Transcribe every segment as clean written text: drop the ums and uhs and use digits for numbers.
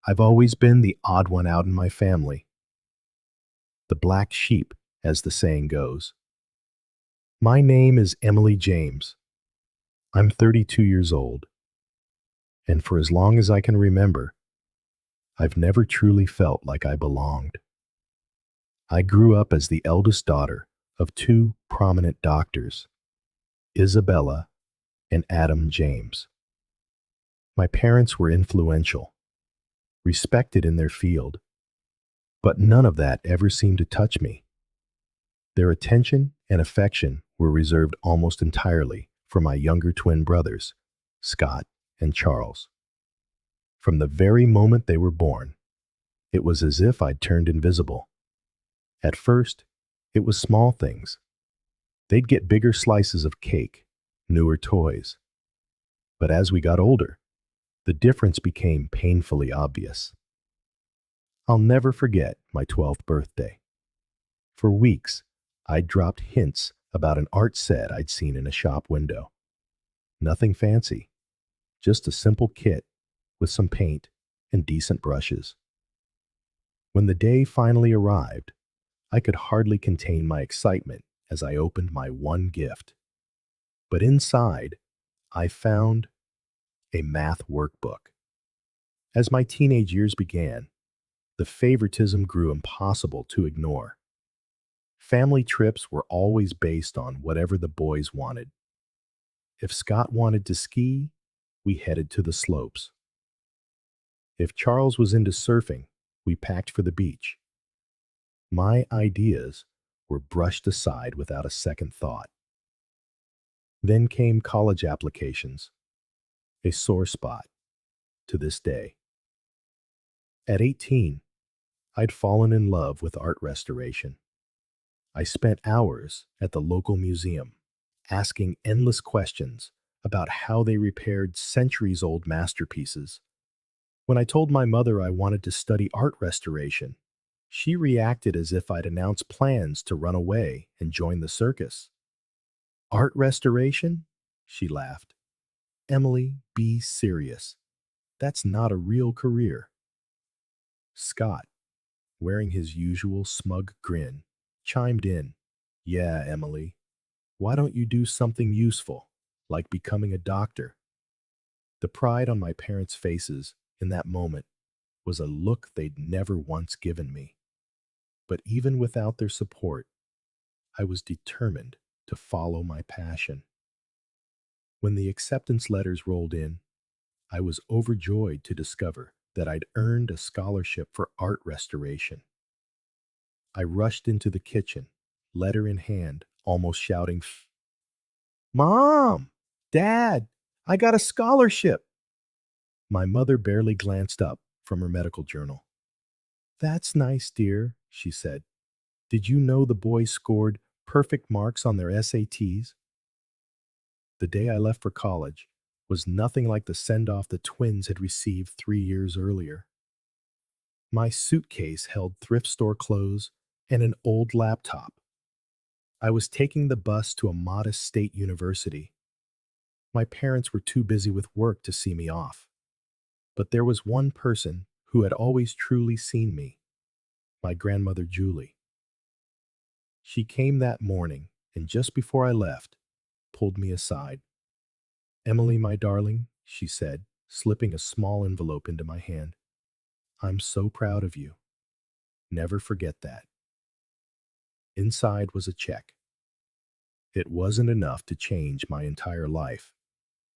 I've always been the odd one out in my family, the black sheep, as the saying goes. My name is Emily James. I'm 32 years old, and for as long as I can remember, I've never truly felt like I belonged. I grew up as the eldest daughter of two prominent doctors, Isabella and Adam James. My parents were influential, respected in their field, but none of that ever seemed to touch me. Their attention and affection were reserved almost entirely for my younger twin brothers, Scott and Charles. From the very moment they were born, it was as if I'd turned invisible. At first, it was small things. They'd get bigger slices of cake, newer toys. But as we got older, the difference became painfully obvious. I'll never forget my 12th birthday. For weeks, I'd dropped hints about an art set I'd seen in a shop window. Nothing fancy, just a simple kit with some paint and decent brushes. When the day finally arrived, I could hardly contain my excitement as I opened my one gift. But inside, I found a math workbook. As my teenage years began, the favoritism grew impossible to ignore. Family trips were always based on whatever the boys wanted. If Scott wanted to ski, we headed to the slopes. If Charles was into surfing, we packed for the beach. My ideas were brushed aside without a second thought. Then came college applications, a sore spot to this day. At 18, I'd fallen in love with art restoration. I spent hours at the local museum, asking endless questions about how they repaired centuries-old masterpieces. When I told my mother I wanted to study art restoration, she reacted as if I'd announced plans to run away and join the circus. Art restoration? She laughed. Emily, be serious. That's not a real career. Scott, wearing his usual smug grin, chimed in. Yeah, Emily, why don't you do something useful, like becoming a doctor? The pride on my parents' faces in that moment was a look they'd never once given me. But even without their support, I was determined to follow my passion. When the acceptance letters rolled in, I was overjoyed to discover that I'd earned a scholarship for art restoration. I rushed into the kitchen, letter in hand, almost shouting, Mom! Dad! I got a scholarship! My mother barely glanced up from her medical journal. That's nice, dear, she said. Did you know the boys scored perfect marks on their SATs? The day I left for college was nothing like the send-off the twins had received 3 years earlier. My suitcase held thrift store clothes and an old laptop. I was taking the bus to a modest state university. My parents were too busy with work to see me off. But there was one person who had always truly seen me, my grandmother Julie. She came that morning, and just before I left, pulled me aside. Emily, my darling, she said, slipping a small envelope into my hand. I'm so proud of you. Never forget that. Inside was a check. It wasn't enough to change my entire life,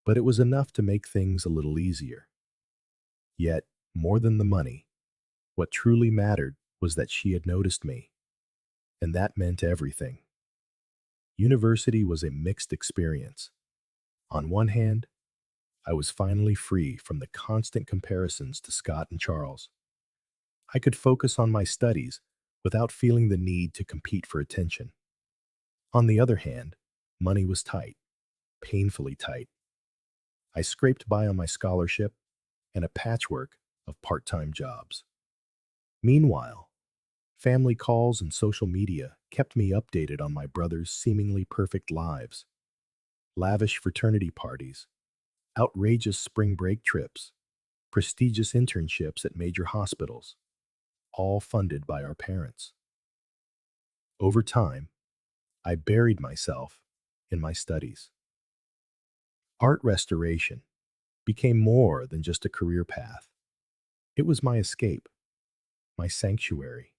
but it was enough to make things a little easier. Yet, more than the money, what truly mattered was that she had noticed me, and that meant everything. University was a mixed experience. On one hand, I was finally free from the constant comparisons to Scott and Charles. I could focus on my studies without feeling the need to compete for attention. On the other hand, money was tight, painfully tight. I scraped by on my scholarship and a patchwork of part-time jobs. Meanwhile, family calls and social media kept me updated on my brothers' seemingly perfect lives. Lavish fraternity parties, outrageous spring break trips, prestigious internships at major hospitals, all funded by our parents. Over time, I buried myself in my studies. Art restoration became more than just a career path. It was my escape, my sanctuary.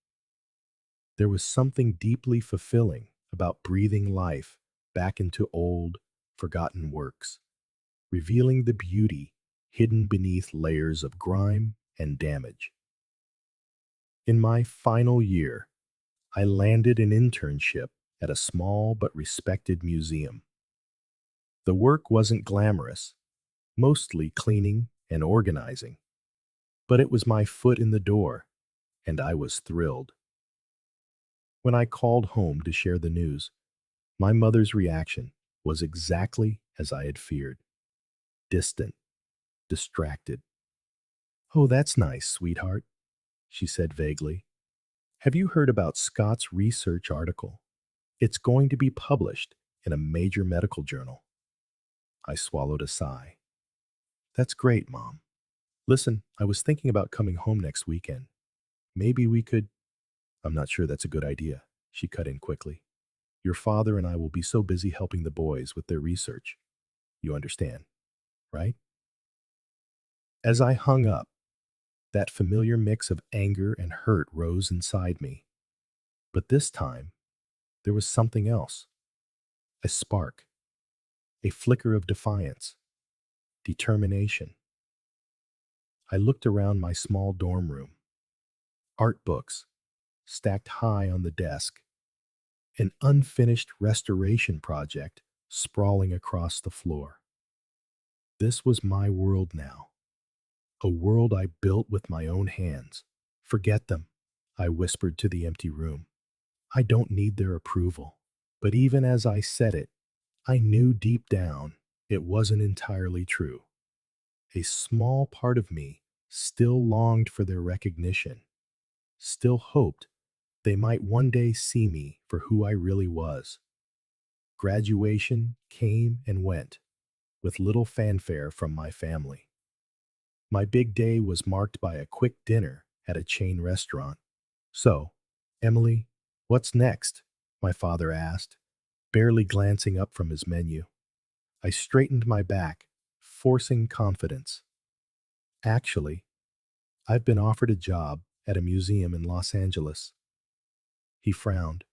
There was something deeply fulfilling about breathing life back into old, forgotten works, revealing the beauty hidden beneath layers of grime and damage. In my final year, I landed an internship at a small but respected museum. The work wasn't glamorous, mostly cleaning and organizing, but it was my foot in the door, and I was thrilled. When I called home to share the news, my mother's reaction was exactly as I had feared: distant, distracted. "Oh, that's nice, sweetheart," she said vaguely. "Have you heard about Scott's research article? It's going to be published in a major medical journal." I swallowed a sigh. "That's great, Mom. Listen, I was thinking about coming home next weekend. Maybe we could—" "I'm not sure that's a good idea," she cut in quickly. "Your father and I will be so busy helping the boys with their research. You understand, right?" As I hung up, that familiar mix of anger and hurt rose inside me. But this time, there was something else. A spark, a flicker of defiance, determination. I looked around my small dorm room. Art books, stacked high on the desk. An unfinished restoration project sprawling across the floor. This was my world now. A world I built with my own hands. "Forget them," I whispered to the empty room. "I don't need their approval." But even as I said it, I knew deep down it wasn't entirely true. A small part of me still longed for their recognition, still hoped they might one day see me for who I really was. Graduation came and went, with little fanfare from my family. My big day was marked by a quick dinner at a chain restaurant. "So, Emily, what's next?" my father asked, barely glancing up from his menu. I straightened my back, forcing confidence. "Actually, I've been offered a job at a museum in Los Angeles." He frowned.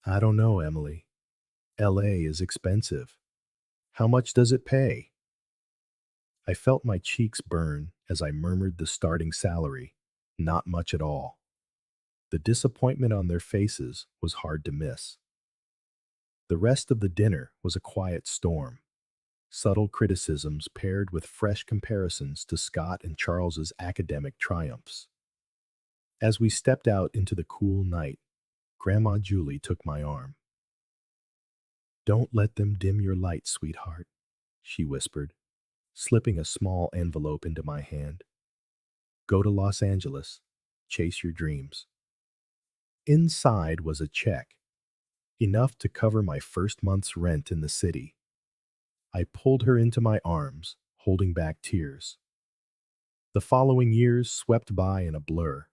"I don't know, Emily. LA is expensive. How much does it pay?" I felt my cheeks burn as I murmured the starting salary. Not much at all. The disappointment on their faces was hard to miss. The rest of the dinner was a quiet storm. Subtle criticisms paired with fresh comparisons to Scott and Charles's academic triumphs. As we stepped out into the cool night, Grandma Julie took my arm. "Don't let them dim your light, sweetheart," she whispered, slipping a small envelope into my hand. "Go to Los Angeles. Chase your dreams." Inside was a check, enough to cover my first month's rent in the city. I pulled her into my arms, holding back tears. The following years swept by in a blur.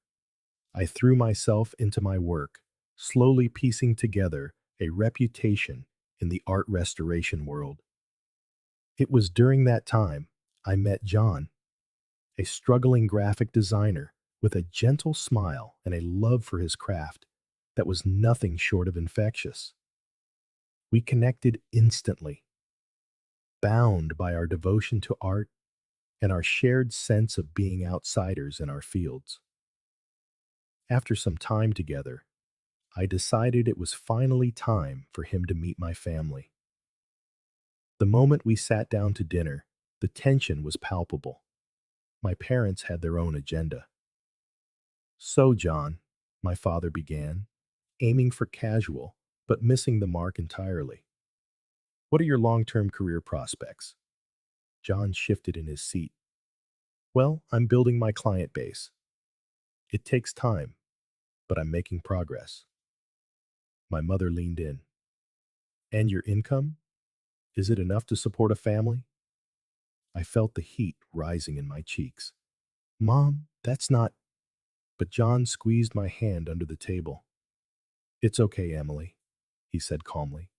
I threw myself into my work, slowly piecing together a reputation in the art restoration world. It was during that time I met John, a struggling graphic designer with a gentle smile and a love for his craft that was nothing short of infectious. We connected instantly, bound by our devotion to art and our shared sense of being outsiders in our fields. After some time together, I decided it was finally time for him to meet my family. The moment we sat down to dinner, the tension was palpable. My parents had their own agenda. "So, John," my father began, aiming for casual, but missing the mark entirely. "What are your long-term career prospects?" John shifted in his seat. "Well, I'm building my client base. It takes time, but I'm making progress." My mother leaned in. "And your income? Is it enough to support a family?" I felt the heat rising in my cheeks. Mom, that's not. But John squeezed my hand under the table. It's okay, Emily, he said calmly.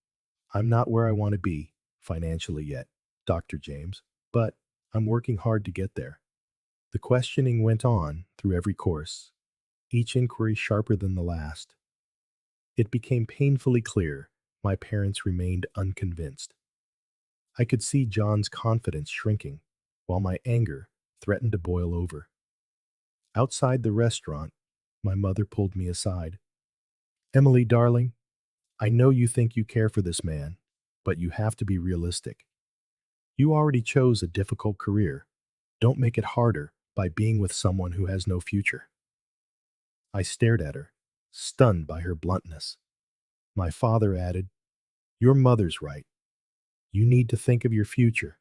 I'm not where I want to be financially yet, Dr. James, but I'm working hard to get there. The questioning went on through every course, each inquiry sharper than the last. It became painfully clear my parents remained unconvinced. I could see John's confidence shrinking, while my anger threatened to boil over. Outside the restaurant, my mother pulled me aside. Emily, darling, I know you think you care for this man, but you have to be realistic. You already chose a difficult career. Don't make it harder by being with someone who has no future. I stared at her, stunned by her bluntness. My father added, Your mother's right. You need to think of your future.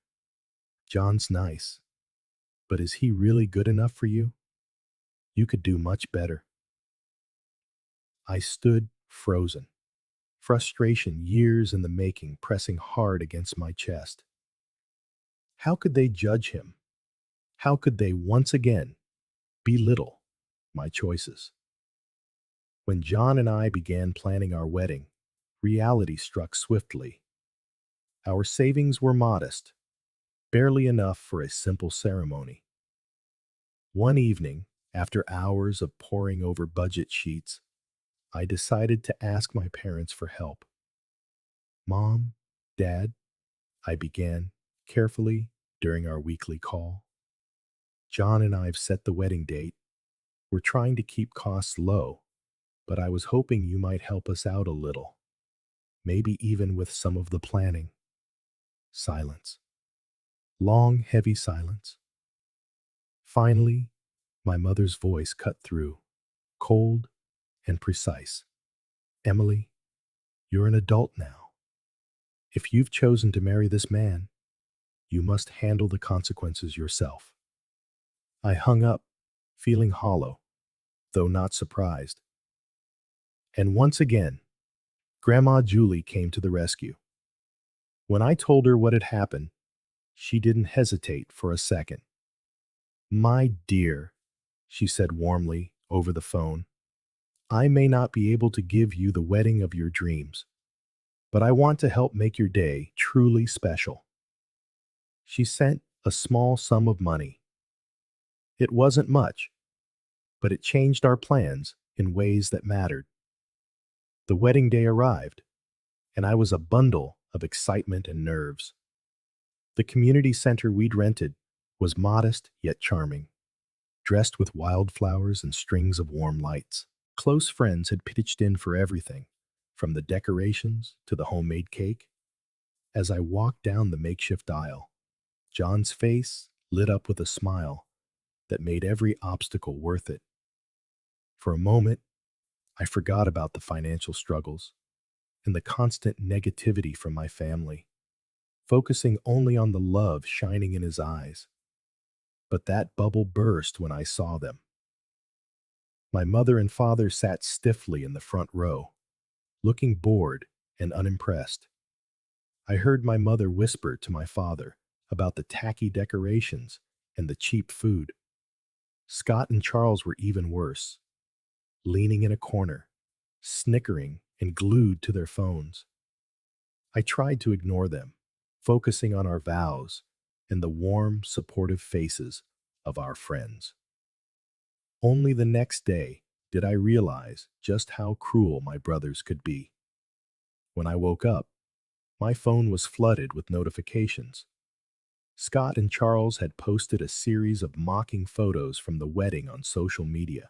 John's nice, but is he really good enough for you? You could do much better. I stood frozen, frustration years in the making pressing hard against my chest. How could they judge him? How could they once again belittle my choices? When John and I began planning our wedding, reality struck swiftly. Our savings were modest, barely enough for a simple ceremony. One evening, after hours of poring over budget sheets, I decided to ask my parents for help. Mom, Dad, I began carefully during our weekly call. John and I have set the wedding date. We're trying to keep costs low, but I was hoping you might help us out a little, maybe even with some of the planning. Silence. Long, heavy silence. Finally, my mother's voice cut through, cold and precise. Emily, you're an adult now. If you've chosen to marry this man, you must handle the consequences yourself. I hung up, feeling hollow, though not surprised. And once again, Grandma Julie came to the rescue. When I told her what had happened, she didn't hesitate for a second. My dear, she said warmly over the phone, I may not be able to give you the wedding of your dreams, but I want to help make your day truly special. She sent a small sum of money. It wasn't much, but it changed our plans in ways that mattered. The wedding day arrived, and I was a bundle of excitement and nerves. The community center we'd rented was modest yet charming, dressed with wildflowers and strings of warm lights. Close friends had pitched in for everything, from the decorations to the homemade cake. As I walked down the makeshift aisle, John's face lit up with a smile that made every obstacle worth it. For a moment, I forgot about the financial struggles and the constant negativity from my family, focusing only on the love shining in his eyes. But that bubble burst when I saw them. My mother and father sat stiffly in the front row, looking bored and unimpressed. I heard my mother whisper to my father about the tacky decorations and the cheap food. Scott and Charles were even worse, leaning in a corner, snickering and glued to their phones. I tried to ignore them, focusing on our vows and the warm, supportive faces of our friends. Only the next day did I realize just how cruel my brothers could be. When I woke up, my phone was flooded with notifications. Scott and Charles had posted a series of mocking photos from the wedding on social media.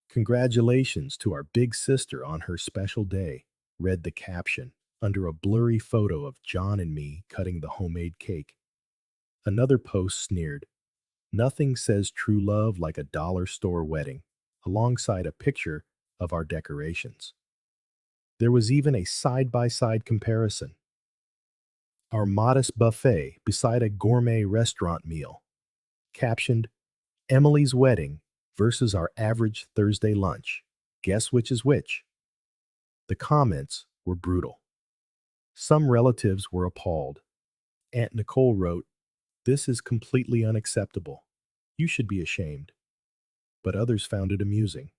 Congratulations to our big sister on her special day, read the caption under a blurry photo of John and me cutting the homemade cake. Another post sneered, Nothing says true love like a dollar store wedding, alongside a picture of our decorations. There was even a side-by-side comparison. Our modest buffet beside a gourmet restaurant meal, captioned, Emily's wedding versus our average Thursday lunch. Guess which is which? The comments were brutal. Some relatives were appalled. Aunt Nicole wrote, This is completely unacceptable. You should be ashamed. But others found it amusing.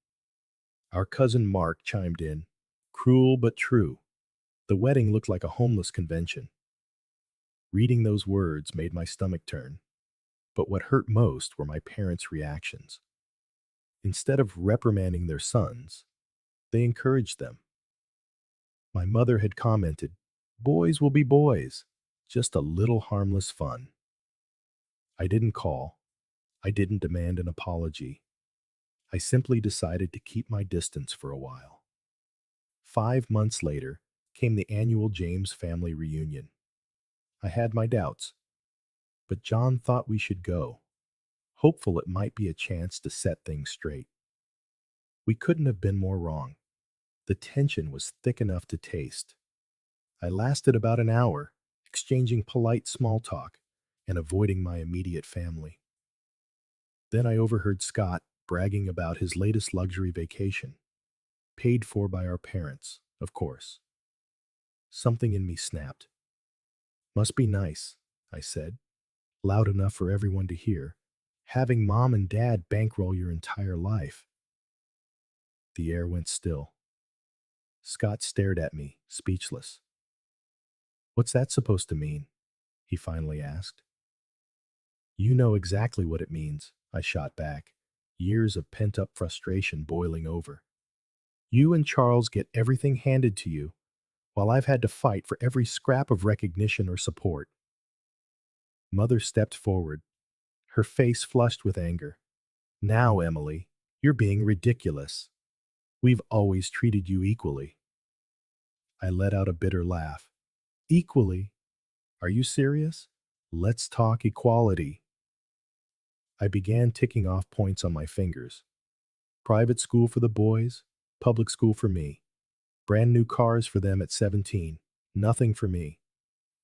Our cousin Mark chimed in, cruel but true. The wedding looked like a homeless convention. Reading those words made my stomach turn. But what hurt most were my parents' reactions. Instead of reprimanding their sons, they encouraged them. My mother had commented, boys will be boys, just a little harmless fun. I didn't call. I didn't demand an apology. I simply decided to keep my distance for a while. 5 months later came the annual James family reunion. I had my doubts, but John thought we should go, hopeful it might be a chance to set things straight. We couldn't have been more wrong. The tension was thick enough to taste. I lasted about an hour, exchanging polite small talk and avoiding my immediate family. Then I overheard Scott bragging about his latest luxury vacation, paid for by our parents, of course. Something in me snapped. Must be nice, I said, loud enough for everyone to hear, having mom and dad bankroll your entire life. The air went still. Scott stared at me, speechless. What's that supposed to mean? He finally asked. You know exactly what it means, I shot back, years of pent-up frustration boiling over. You and Charles get everything handed to you, while I've had to fight for every scrap of recognition or support. Mother stepped forward, her face flushed with anger. Now, Emily, you're being ridiculous. We've always treated you equally. I let out a bitter laugh. Equally? Are you serious? Let's talk equality. I began ticking off points on my fingers. Private school for the boys, public school for me. Brand new cars for them at 17, nothing for me.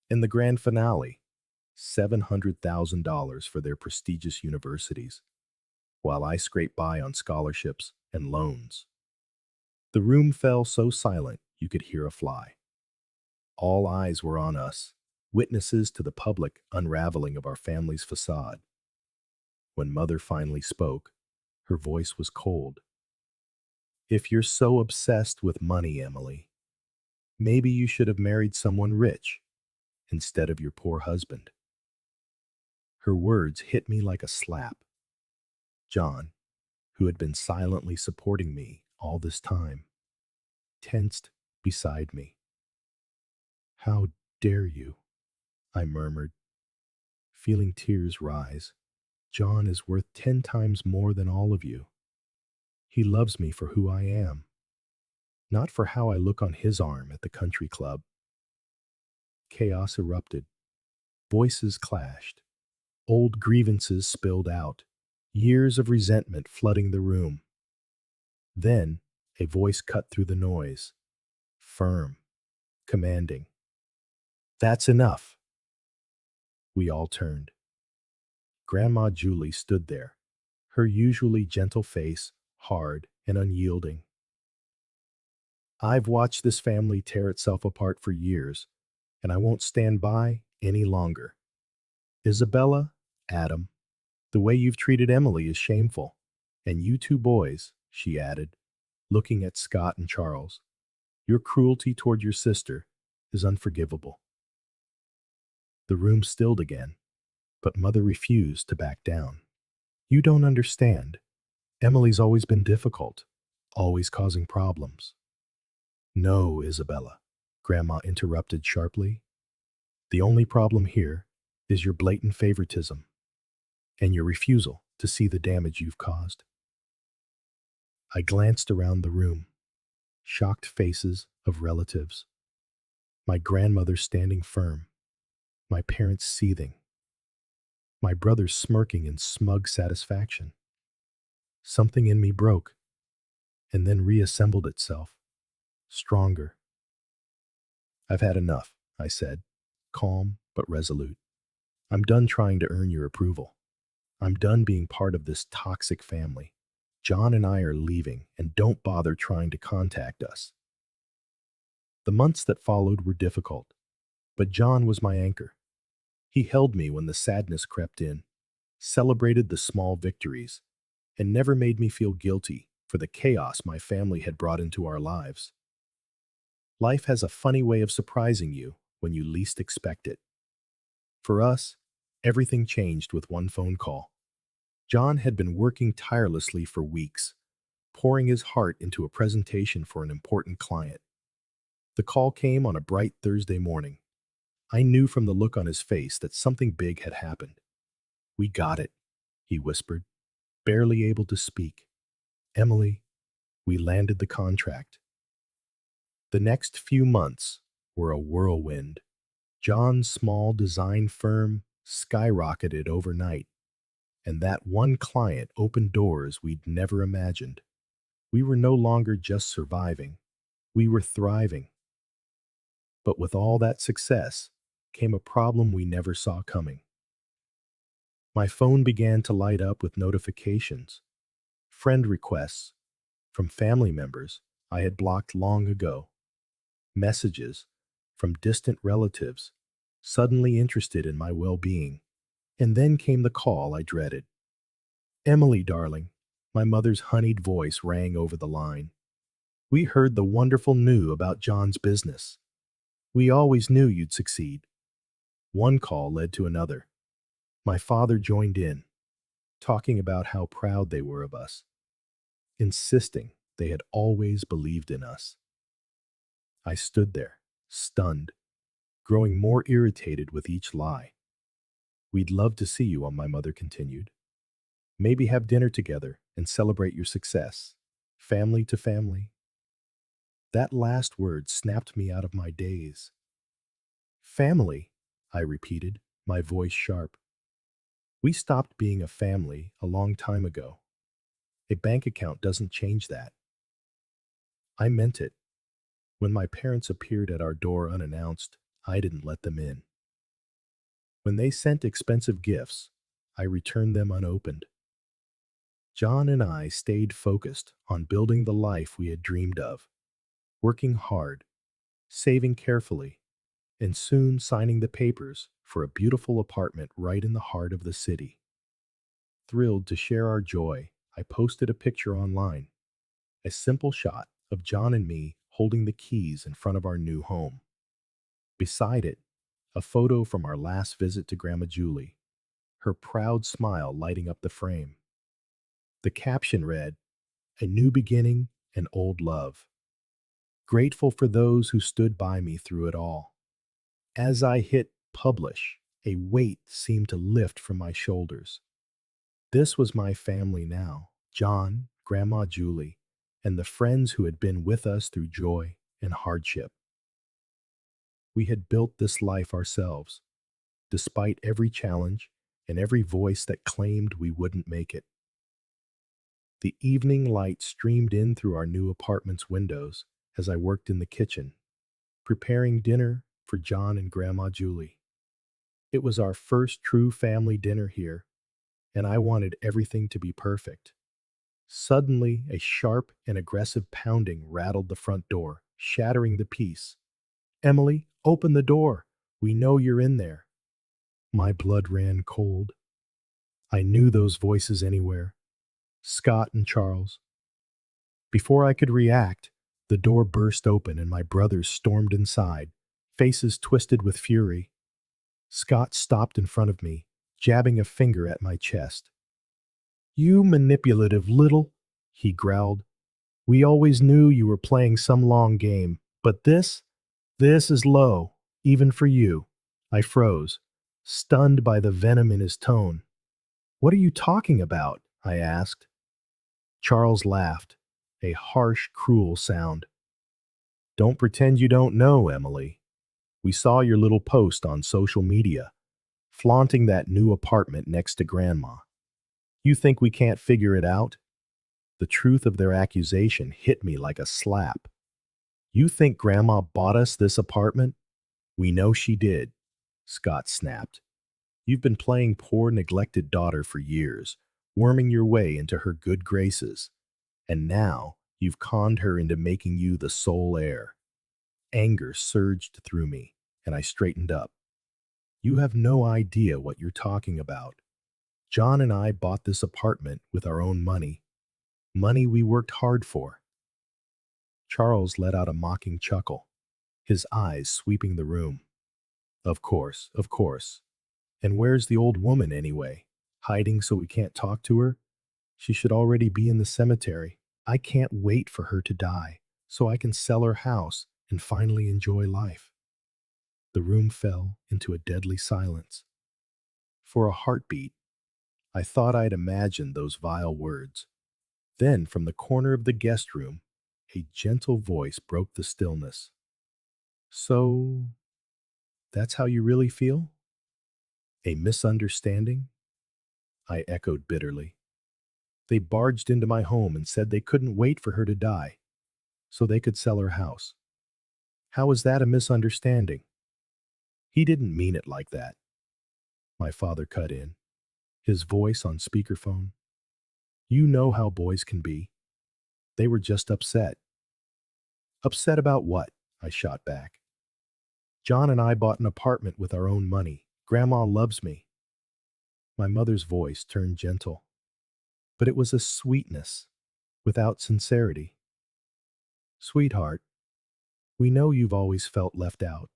And the grand finale, $700,000 for their prestigious universities, while I scraped by on scholarships and loans. The room fell so silent you could hear a fly. All eyes were on us, witnesses to the public unraveling of our family's facade. When Mother finally spoke, her voice was cold. If you're so obsessed with money, Emily, maybe you should have married someone rich instead of your poor husband. Her words hit me like a slap. John, who had been silently supporting me all this time, tensed beside me. How dare you? I murmured, feeling tears rise. John is worth 10 times more than all of you. He loves me for who I am, not for how I look on his arm at the country club. Chaos erupted. Voices clashed. Old grievances spilled out, years of resentment flooding the room. Then a voice cut through the noise, firm, commanding. That's enough. We all turned. Grandma Julie stood there, her usually gentle face hard and unyielding. I've watched this family tear itself apart for years, and I won't stand by any longer. Isabella, Adam, the way you've treated Emily is shameful. And you two boys, she added, looking at Scott and Charles, your cruelty toward your sister is unforgivable. The room stilled again, but Mother refused to back down. You don't understand. Emily's always been difficult, always causing problems. No, Isabella, Grandma interrupted sharply. The only problem here is your blatant favoritism and your refusal to see the damage you've caused. I glanced around the room, shocked faces of relatives. My grandmother standing firm, my parents seething, my brothers smirking in smug satisfaction. Something in me broke and then reassembled itself, stronger. I've had enough, I said, calm but resolute. I'm done trying to earn your approval. I'm done being part of this toxic family. John and I are leaving, and don't bother trying to contact us. The months that followed were difficult, but John was my anchor. He held me when the sadness crept in, celebrated the small victories, and never made me feel guilty for the chaos my family had brought into our lives. Life has a funny way of surprising you when you least expect it. For us, everything changed with one phone call. John had been working tirelessly for weeks, pouring his heart into a presentation for an important client. The call came on a bright Thursday morning. I knew from the look on his face that something big had happened. "We got it," he whispered, barely able to speak. "Emily, we landed the contract." The next few months were a whirlwind. John's small design firm skyrocketed overnight, and that one client opened doors we'd never imagined. We were no longer just surviving, we were thriving. But with all that success came a problem we never saw coming. My phone began to light up with notifications, friend requests from family members I had blocked long ago, messages from distant relatives suddenly interested in my well-being. And then came the call I dreaded. "Emily, darling," my mother's honeyed voice rang over the line. "We heard the wonderful news about John's business. We always knew you'd succeed." One call led to another. My father joined in, talking about how proud they were of us, insisting they had always believed in us. I stood there, stunned, growing more irritated with each lie. "We'd love to see you," my mother continued. "Maybe have dinner together and celebrate your success. Family to family." That last word snapped me out of my daze. "Family," I repeated, my voice sharp. "We stopped being a family a long time ago. A bank account doesn't change that." I meant it. When my parents appeared at our door unannounced, I didn't let them in. When they sent expensive gifts, I returned them unopened. John and I stayed focused on building the life we had dreamed of, working hard, saving carefully, and soon signing the papers for a beautiful apartment right in the heart of the city. Thrilled to share our joy, I posted a picture online, a simple shot of John and me holding the keys in front of our new home. Beside it, a photo from our last visit to Grandma Julie, her proud smile lighting up the frame. The caption read, "A new beginning, an old love. Grateful for those who stood by me through it all." As I hit publish, a weight seemed to lift from my shoulders. This was my family now: John, Grandma Julie, and the friends who had been with us through joy and hardship. We had built this life ourselves, despite every challenge and every voice that claimed we wouldn't make it. The evening light streamed in through our new apartment's windows as I worked in the kitchen, preparing dinner for John and Grandma Julie. It was our first true family dinner here, and I wanted everything to be perfect. Suddenly, a sharp and aggressive pounding rattled the front door, shattering the peace. "Emily, open the door. We know you're in there." My blood ran cold. I knew those voices anywhere: Scott and Charles. Before I could react, the door burst open and my brothers stormed inside, faces twisted with fury. Scott stopped in front of me, jabbing a finger at my chest. "You manipulative little," he growled. "We always knew you were playing some long game, but this is low, even for you." I froze, stunned by the venom in his tone. "What are you talking about?" I asked. Charles laughed, a harsh, cruel sound. "Don't pretend you don't know, Emily. We saw your little post on social media, flaunting that new apartment next to Grandma. You think we can't figure it out?" The truth of their accusation hit me like a slap. "You think Grandma bought us this apartment? We know she did," Scott snapped. "You've been playing poor, neglected daughter for years, worming your way into her good graces. And now you've conned her into making you the sole heir." Anger surged through me, and I straightened up. "You have no idea what you're talking about." John and I bought this apartment with our own money, money we worked hard for. Charles let out a mocking chuckle, his eyes sweeping the room. Of course, of course. And where's the old woman anyway? Hiding so we can't talk to her? She should already be in the cemetery. I can't wait for her to die so I can sell her house and finally enjoy life. The room fell into a deadly silence. For a heartbeat, I thought I'd imagined those vile words. Then, from the corner of the guest room, a gentle voice broke the stillness. So, that's how you really feel? A misunderstanding? I echoed bitterly. They barged into my home and said they couldn't wait for her to die, so they could sell her house. How is that a misunderstanding? He didn't mean it like that. My father cut in, his voice on speakerphone. You know how boys can be. They were just upset. Upset about what? I shot back. John and I bought an apartment with our own money. Grandma loves me. My mother's voice turned gentle, but it was a sweetness without sincerity. Sweetheart, we know you've always felt left out,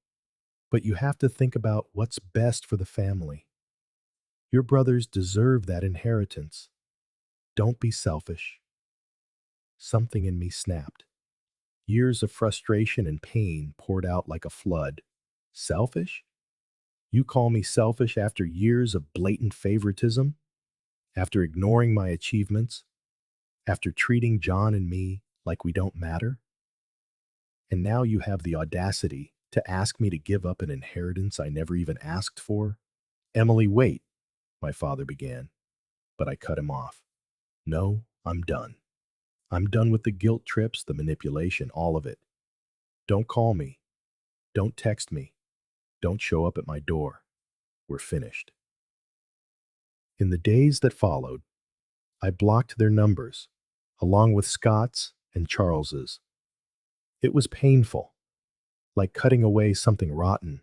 but you have to think about what's best for the family. Your brothers deserve that inheritance. Don't be selfish. Something in me snapped. Years of frustration and pain poured out like a flood. Selfish? You call me selfish after years of blatant favoritism? After ignoring my achievements? After treating John and me like we don't matter? And now you have the audacity to ask me to give up an inheritance I never even asked for? Emily, wait, my father began, but I cut him off. No, I'm done. I'm done with the guilt trips, the manipulation, all of it. Don't call me. Don't text me. Don't show up at my door. We're finished. In the days that followed, I blocked their numbers, along with Scott's and Charles's. It was painful, like cutting away something rotten,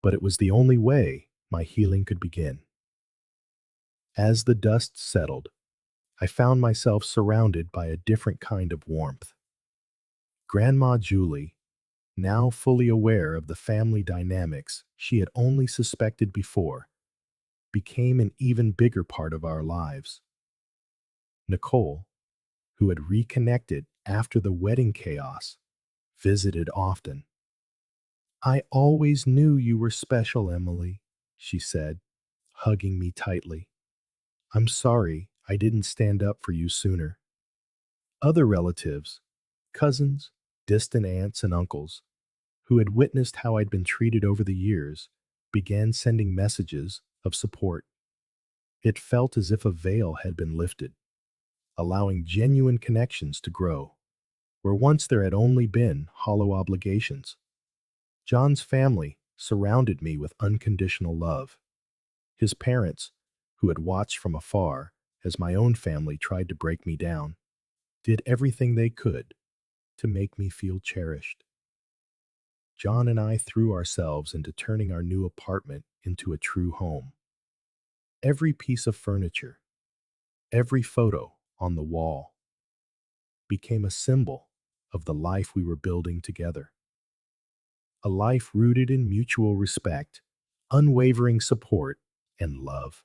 but it was the only way my healing could begin. As the dust settled, I found myself surrounded by a different kind of warmth. Grandma Julie, now fully aware of the family dynamics she had only suspected before, became an even bigger part of our lives. Nicole, who had reconnected after the wedding chaos, visited often. I always knew you were special, Emily, she said, hugging me tightly. I'm sorry I didn't stand up for you sooner. Other relatives, cousins, distant aunts and uncles, who had witnessed how I'd been treated over the years, began sending messages of support. It felt as if a veil had been lifted, allowing genuine connections to grow, where once there had only been hollow obligations. John's family surrounded me with unconditional love. His parents, who had watched from afar as my own family tried to break me down, did everything they could to make me feel cherished. John and I threw ourselves into turning our new apartment into a true home. Every piece of furniture, every photo on the wall became a symbol of the life we were building together. A life rooted in mutual respect, unwavering support, and love.